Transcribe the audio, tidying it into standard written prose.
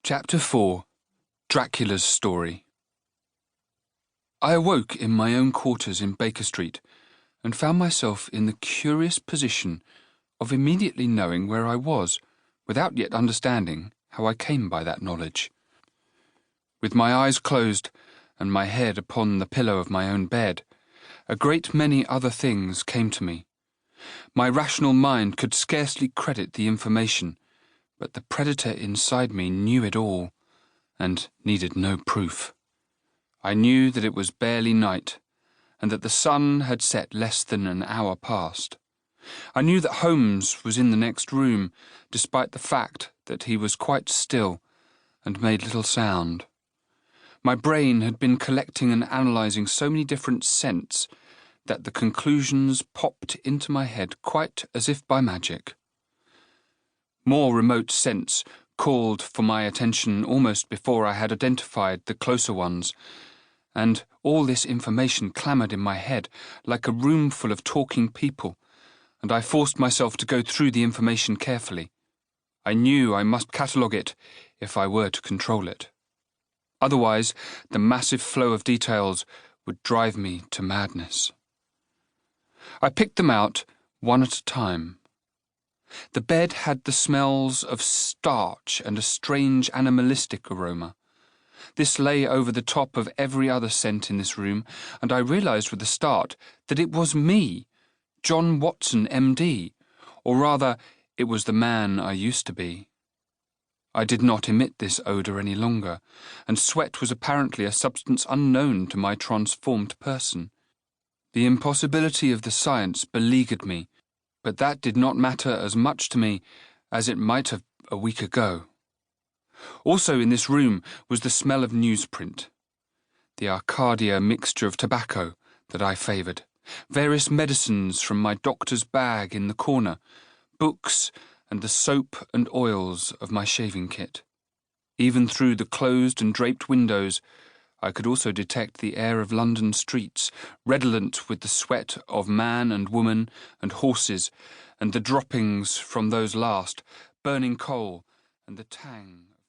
Chapter 4. Dracula's Story. I awoke in my own quarters in Baker Street and found myself in the curious position of immediately knowing where I was, without yet understanding how I came by that knowledge. With my eyes closed and my head upon the pillow of my own bed, a great many other things came to me. My rational mind could scarcely credit the information, but the predator inside me knew it all, and needed no proof. I knew that it was barely night, and that the sun had set less than an hour past. I knew that Holmes was in the next room, despite the fact that he was quite still and made little sound. My brain had been collecting and analysing so many different scents that the conclusions popped into my head quite as if by magic. More remote scents called for my attention almost before I had identified the closer ones, and all this information clamoured in my head like a room full of talking people, and I forced myself to go through the information carefully. I knew I must catalogue it if I were to control it. Otherwise, the massive flow of details would drive me to madness. I picked them out one at a time. The bed had the smells of starch and a strange animalistic aroma. This lay over the top of every other scent in this room, and I realised with a start that it was me, John Watson, M.D., or rather, it was the man I used to be. I did not emit this odour any longer, and sweat was apparently a substance unknown to my transformed person. The impossibility of the science beleaguered me, but that did not matter as much to me as it might have a week ago. Also in this room was the smell of newsprint, the Arcadia mixture of tobacco that I favoured, various medicines from my doctor's bag in the corner, books and the soap and oils of my shaving kit. Even through the closed and draped windows, I could also detect the air of London streets, redolent with the sweat of man and woman and horses, and the droppings from those last, burning coal, and the tang